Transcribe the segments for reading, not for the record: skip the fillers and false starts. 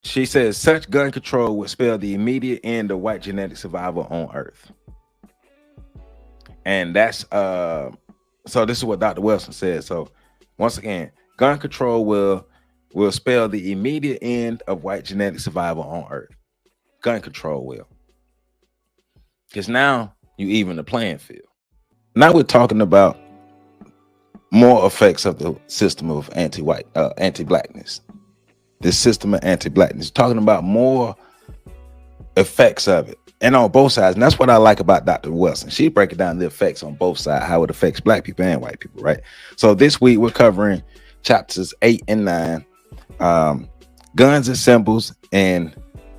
She says such gun control would spell the immediate end of white genetic survival on Earth. And that's so this is what Dr. Welsing says. So once again, gun control will spell the immediate end of white genetic survival on Earth. Gun control will. Because now you even the playing field. Now we're talking about more effects of the system of anti-blackness. This system of anti-blackness, talking about more effects of it, and on both sides. And that's what I like about Dr. Welsing. She breaking down the effects on both sides, how it affects black people and white people, right? So this week we're covering chapters 8 and 9, guns and symbols, and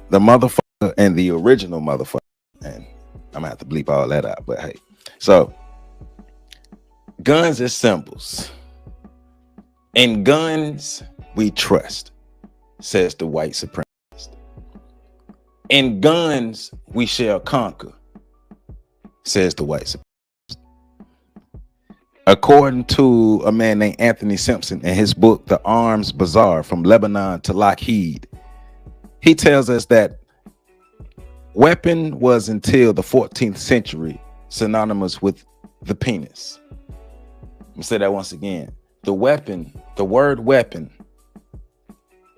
the motherfucker and the original motherfucker. And I'm gonna have to bleep all that out, but hey. So guns and symbols. In guns we trust, says the white supremacist. In guns we shall conquer, says the white supremacist. According to a man named Anthony Simpson in his book, The Arms Bazaar, From Lebanon to Lockheed, he tells us that weapon was until the 14th century synonymous with the penis. Let me say that once again. The word weapon,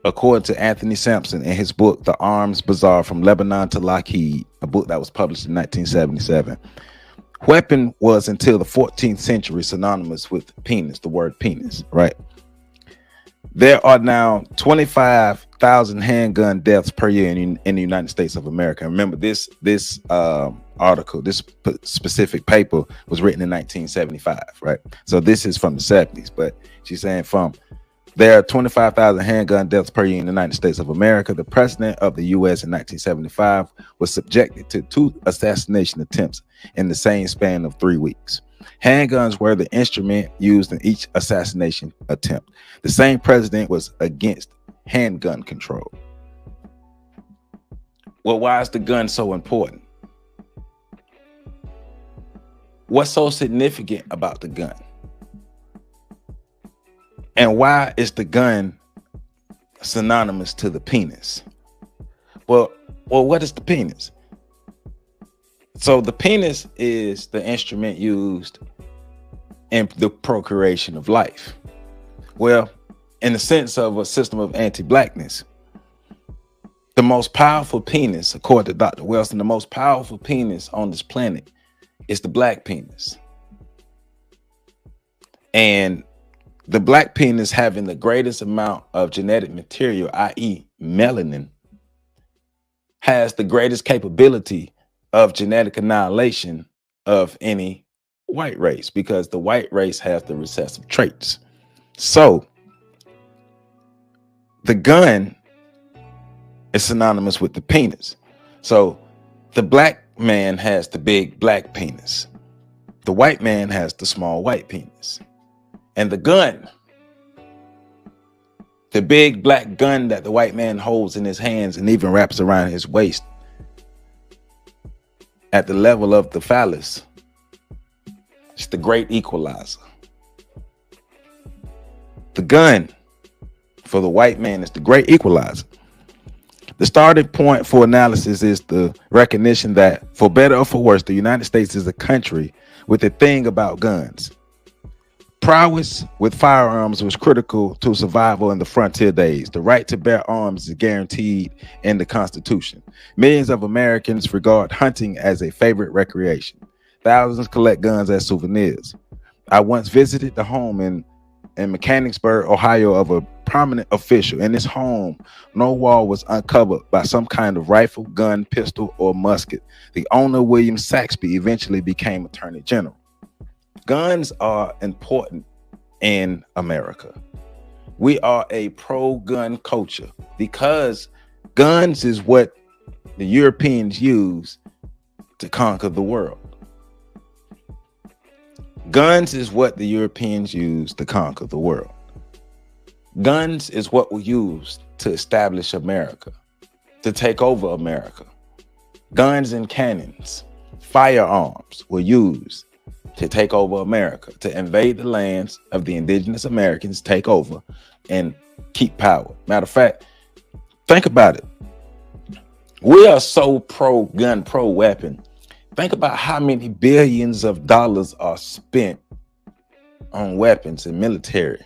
according to Anthony Sampson in his book, The Arms Bazaar, From Lebanon to Lockheed, a book that was published in 1977. Weapon was until the 14th century synonymous with penis, the word penis, right? There are now 25,000 handgun deaths per year in the United States of America. Remember, this article, this specific paper was written in 1975, right? So this is from the 70s, but she's saying there are 25,000 handgun deaths per year in the United States of America. The president of the U.S. in 1975 was subjected to 2 assassination attempts in the same span of 3 weeks. Handguns were the instrument used in each assassination attempt. The same president was against handgun control. Well, why is the gun so important? What's so significant about the gun? And why is the gun synonymous to the penis? Well, what is the penis? So the penis is the instrument used in the procreation of life. Well, in the sense of a system of anti-blackness, the most powerful penis, according to Dr. Welsing, the most powerful penis on this planet is the black penis. And the black penis, having the greatest amount of genetic material, i.e. melanin, has the greatest capability of genetic annihilation of any white race, because the white race has the recessive traits. So the gun is synonymous with the penis. So the black man has the big black penis. The white man has the small white penis. And the gun, the big black gun that the white man holds in his hands and even wraps around his waist at the level of the phallus, it's the great equalizer. The gun for the white man is the great equalizer. The starting point for analysis is the recognition that, for better or for worse, the United States is a country with a thing about guns. Prowess with firearms was critical to survival in the frontier days. The right to bear arms is guaranteed in the Constitution. Millions of Americans regard hunting as a favorite recreation. Thousands collect guns as souvenirs. I once visited the home in Mechanicsburg, Ohio, of a prominent official. In his home, no wall was uncovered by some kind of rifle, gun, pistol, or musket. The owner, William Saxby, eventually became Attorney General. Guns are important in America. We are a pro-gun culture because guns is what the Europeans use to conquer the world. Guns is what the Europeans used to conquer the world. Guns is what we used to establish America, to take over America. Guns and cannons, firearms were used to take over America, to invade the lands of the indigenous Americans, take over and keep power. Matter of fact, Think about it. We are so pro gun, pro weapon. Think about how many billions of dollars are spent on weapons and military.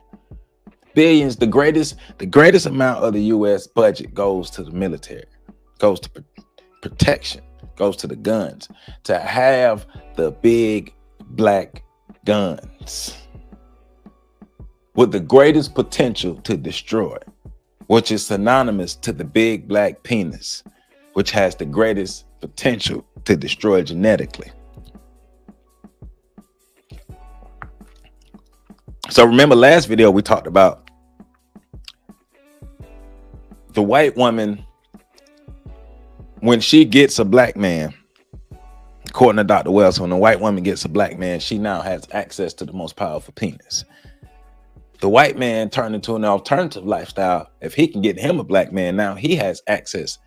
Billions. The greatest amount of the U.S. budget goes to the military, goes to protection, goes to the guns, to have the big black guns with the greatest potential to destroy, which is synonymous to the big black penis, which has the greatest potential to destroy genetically. So remember last video we talked about the white woman, when she gets a black man, according to Dr. Welsing, when a white woman gets a black man, she now has access to the most powerful penis. The white man turned into an alternative lifestyle. If he can get him a black man, now he has access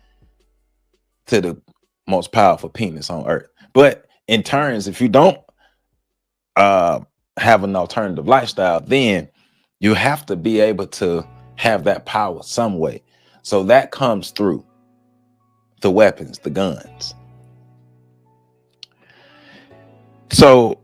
to the most powerful penis on earth. But in turns, if you don't have an alternative lifestyle, then you have to be able to have that power some way. So that comes through the weapons, the guns. So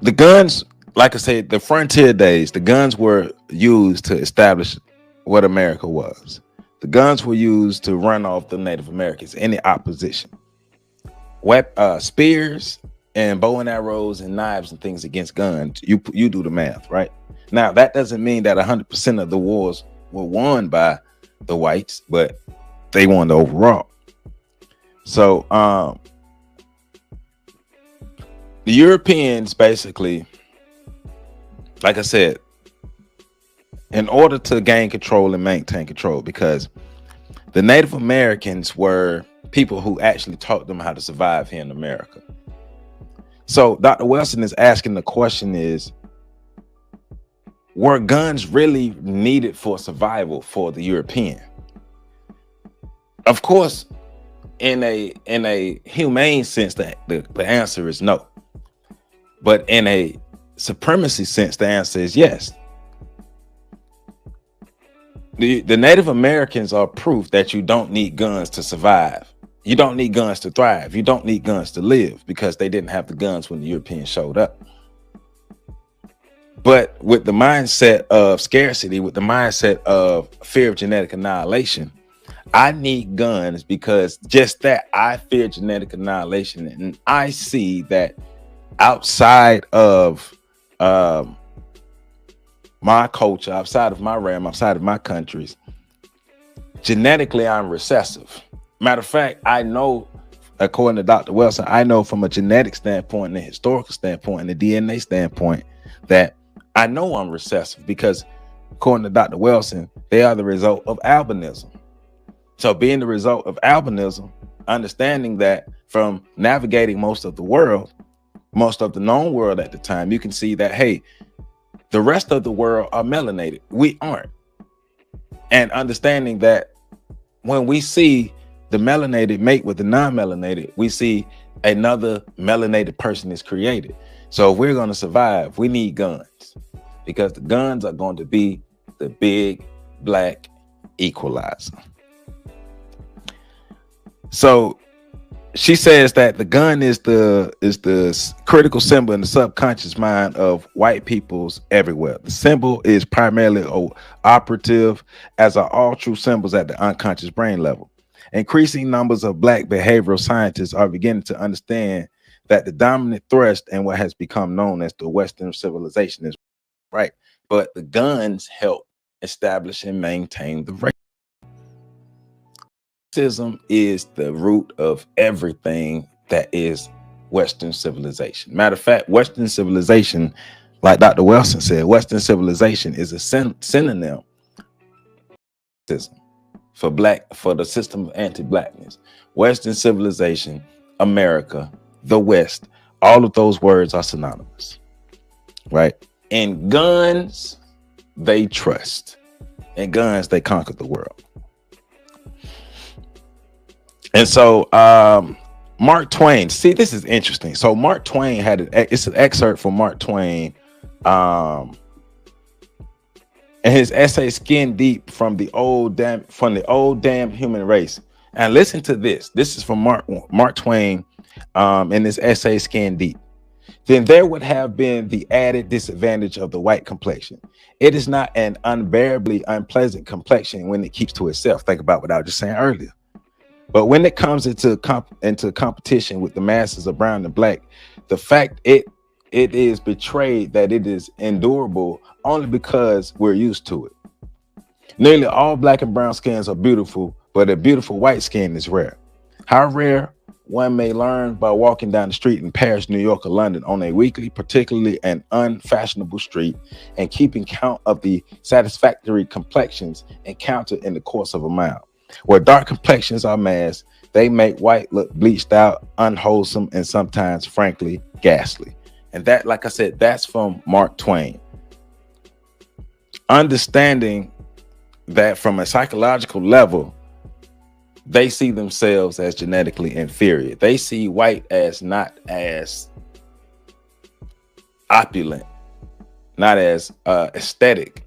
the guns, like I said, the frontier days, the guns were used to establish what America was. The guns were used to run off the Native Americans, any opposition. Spears and bow and arrows and knives and things against guns. You do the math, right? Now, that doesn't mean that 100% of the wars were won by the whites, but they won the overall. So the Europeans basically, like I said, in order to gain control and maintain control, because the Native Americans were people who actually taught them how to survive here in America. So Dr. Welsing is asking the question is, were guns really needed for survival for the European? Of course, in a humane sense, the answer is no. But in a supremacy sense, the answer is yes. The Native Americans are proof that you don't need guns to survive. You don't need guns to thrive. You don't need guns to live, because they didn't have the guns when the Europeans showed up. But with the mindset of scarcity, with the mindset of fear of genetic annihilation, I need guns because just that, I fear genetic annihilation. And I see that outside of my culture, outside of my realm, outside of my countries, genetically, I'm recessive. Matter of fact, I know, according to Dr. Welsing, I know from a genetic standpoint, and a historical standpoint, and a DNA standpoint, that I know I'm recessive because, according to Dr. Welsing, they are the result of albinism. So being the result of albinism, understanding that from navigating most of the world, most of the known world at the time, you can see that, hey, the rest of the world are melanated. We aren't. And understanding that when we see the melanated mate with the non-melanated, we see another melanated person is created. So if we're going to survive, we need guns, because the guns are going to be the big black equalizer. So she says that the gun is the critical symbol in the subconscious mind of white peoples everywhere. The symbol is primarily operative, as are all true symbols at the unconscious brain level. Increasing numbers of black behavioral scientists are beginning to understand that the dominant thrust in what has become known as the Western civilization is right, but the guns help establish and maintain the race. Racism is the root of everything that is Western civilization. Matter of fact, Western civilization, like Dr. Welsing said, Western civilization is a synonym for the system of anti-blackness. Western civilization, America, the West, all of those words are synonymous, right? In guns, they trust. In guns, they conquer the world. And so Mark Twain, see, this is interesting. So Mark Twain had it's an excerpt from Mark Twain And his essay "Skin Deep" from the old damn human race. And listen to this. This is from Mark Twain in his essay "Skin Deep." Then there would have been the added disadvantage of the white complexion. It is not an unbearably unpleasant complexion when it keeps to itself. Think about what I was just saying earlier. But when it comes into competition with the masses of brown and black, the fact it is betrayed that it is endurable only because we're used to it. Nearly all black and brown skins are beautiful, but a beautiful white skin is rare. How rare? One may learn by walking down the street in Paris, New York, or London on a weekly, particularly an unfashionable street, and keeping count of the satisfactory complexions encountered in the course of a mile. Where dark complexions are masked, they make white look bleached out, unwholesome, and sometimes, frankly, ghastly. And that, like I said, that's from Mark Twain. Understanding that from a psychological level, they see themselves as genetically inferior. They see white as not as opulent, not as aesthetic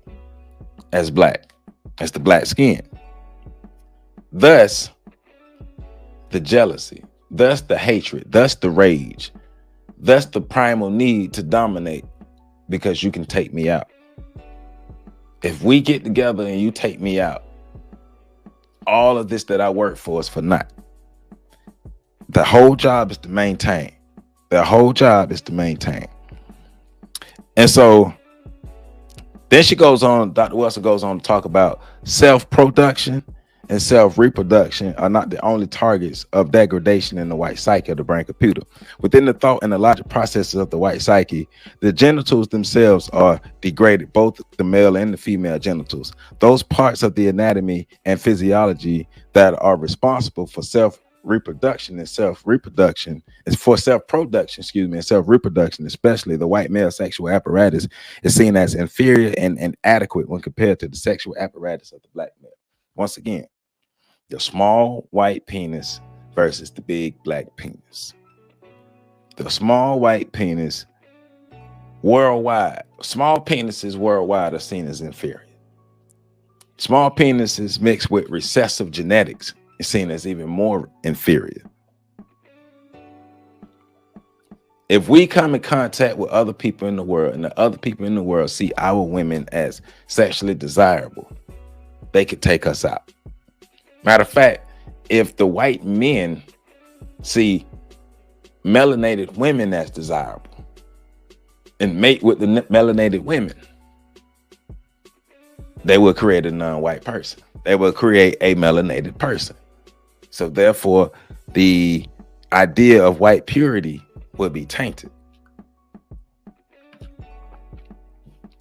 as black, as the black skin. Thus, the jealousy, thus the hatred, thus the rage, thus the primal need to dominate because you can take me out. If we get together and you take me out, all of this that I work for is for naught. The whole job is to maintain. The whole job is to maintain. And so then she goes on, Dr. Welsing goes on to talk about self-production and self-reproduction are not the only targets of degradation in the white psyche of the brain computer. Within the thought and the logic processes of the white psyche, the genitals themselves are degraded, both the male and the female genitals. Those parts of the anatomy and physiology that are responsible for self-reproduction and self-reproduction, and self-reproduction, especially the white male sexual apparatus, is seen as inferior and inadequate when compared to the sexual apparatus of the black male. Once again, the small white penis versus the big black penis. The small white penis worldwide, small penises worldwide are seen as inferior. Small penises mixed with recessive genetics is seen as even more inferior. If we come in contact with other people in the world and the other people in the world see our women as sexually desirable, they could take us out. Matter of fact, if the white men see melanated women as desirable and mate with the melanated women, they will create a non-white person. They will create a melanated person. So therefore, the idea of white purity will be tainted.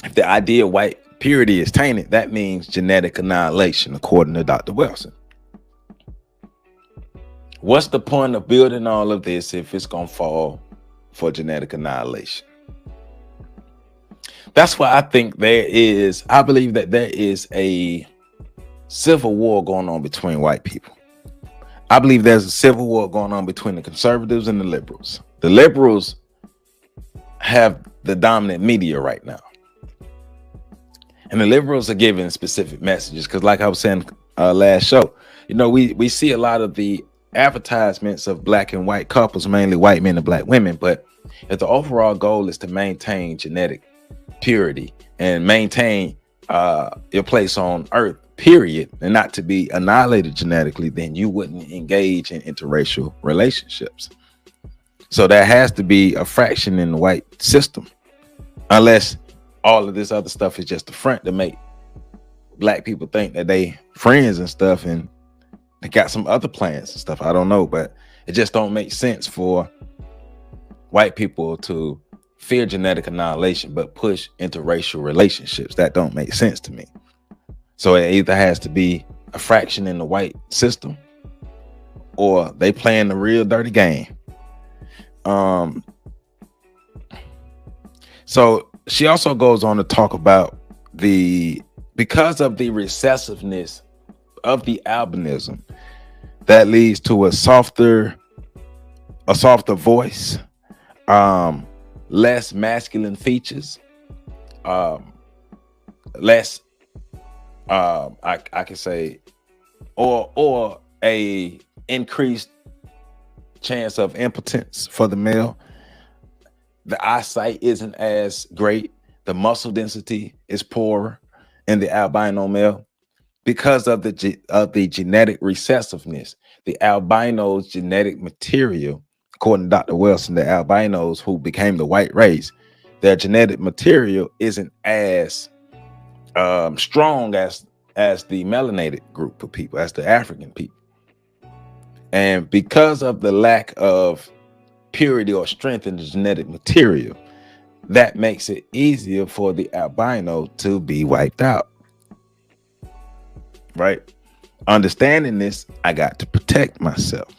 If the idea of white purity is tainted, that means genetic annihilation, according to Dr. Welsing. What's the point of building all of this if it's going to fall for genetic annihilation? That's why I think I believe that there is a civil war going on between white people. I believe there's a civil war going on between the conservatives and the liberals. The liberals have the dominant media right now. And the liberals are giving specific messages because, like I was saying last show, we see a lot of the advertisements of black and white couples, mainly white men and black women. But if the overall goal is to maintain genetic purity and maintain your place on earth, period, and not to be annihilated genetically, then you wouldn't engage in interracial relationships. So there has to be a fraction in the white system, unless all of this other stuff is just a front to make black people think that they friends and stuff and they got some other plans and stuff. I don't know, but it just don't make sense for white people to fear genetic annihilation but push interracial relationships. That don't make sense to me. So it either has to be a fraction in the white system or they playing the real dirty game. So she also goes on to talk about because of the recessiveness of the albinism that leads to a softer voice, less masculine features, less I can say, or a increased chance of impotence for the male. The eyesight isn't as great. The muscle density is poorer in the albino male because of the genetic recessiveness. The albino's genetic material, according to Dr. Welsing, the albinos who became the white race, their genetic material isn't as strong as the melanated group of people, as the African people. And because of the lack of purity or strength in the genetic material, that makes it easier for the albino to be wiped out. Right? Understanding this, I got to protect myself.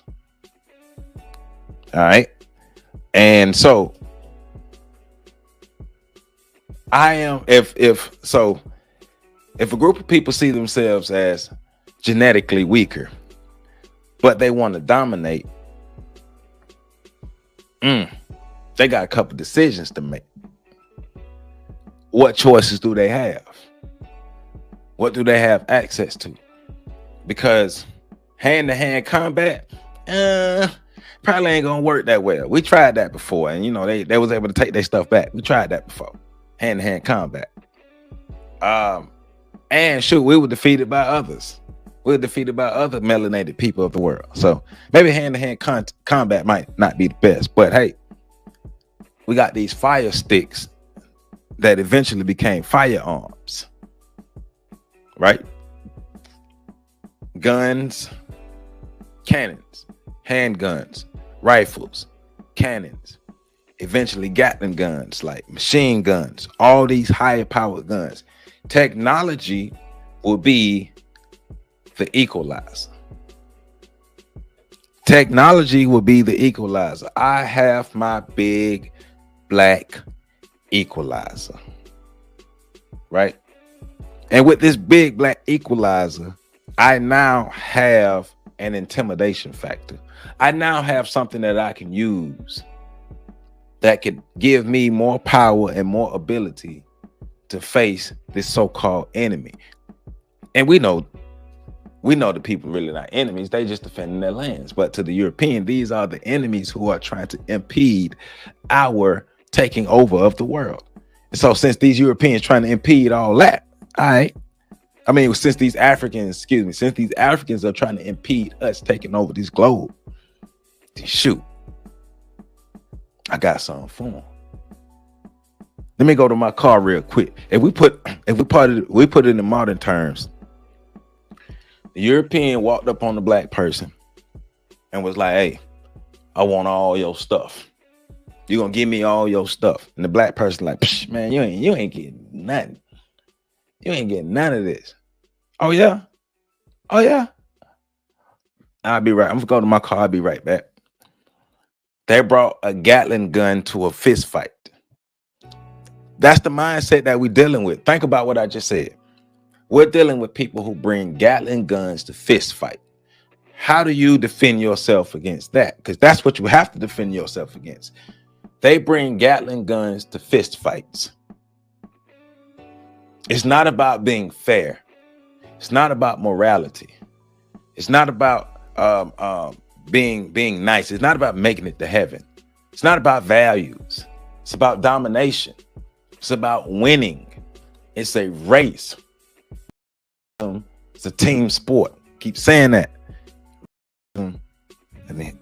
All right. And so I am, if a group of people see themselves as genetically weaker, but they want to dominate, they got a couple decisions to make. What choices do they have? What do they have access to? Because hand-to-hand combat, probably ain't gonna work that well. We tried that before, and they was able to take their stuff back. We tried that before, hand-to-hand combat. And shoot, we were defeated by others. We were defeated by other melanated people of the world. So maybe hand-to-hand combat might not be the best, but hey, we got these fire sticks that eventually became firearms, right? Guns, cannons, handguns, rifles, cannons, eventually Gatling guns, like machine guns, all these higher powered guns. Technology will be the equalizer. Technology will be the equalizer. I have my big black equalizer, right? And with this big black equalizer, I now have an intimidation factor. I now have something that I can use that could give me more power and more ability to face this so-called enemy. And we know the people really not enemies. They just defending their lands. But to the European, these are the enemies who are trying to impede our taking over of the world. And so since these Europeans trying to impede all that, since these Africans are trying to impede us taking over this globe, shoot, I got something for them. Let me go to my car real quick. If we put it in modern terms, the European walked up on the black person and was like, "Hey, I want all your stuff. You're gonna give me all your stuff." And the black person like, "Psh, man, you ain't getting nothing. You ain't getting none of this." "Oh yeah? Oh yeah?" I'll be right. I'm gonna go to my car. I'll be right back. They brought a Gatling gun to a fist fight. That's the mindset that we're dealing with. Think about what I just said. We're dealing with people who bring Gatling guns to fist fight. How do you defend yourself against that? Because that's what you have to defend yourself against. They bring Gatling guns to fist fights. It's not about being fair. It's not about morality. It's not about being nice. It's not about making it to heaven. It's not about values. It's about domination. It's about winning. It's a race. It's a team sport. Keep saying that. And then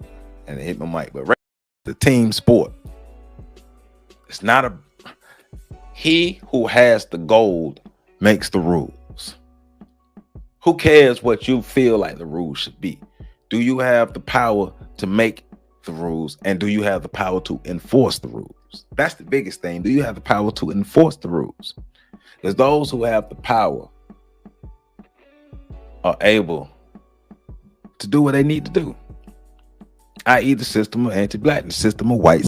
hit my mic. But the team sport. It's not he who has the gold makes the rules. Who cares what you feel like the rules should be? Do you have the power to make the rules? And do you have the power to enforce the rules? That's the biggest thing. Do you have the power to enforce the rules? Because those who have the power are able to do what they need to do, i.e. the system of anti-black, the system of white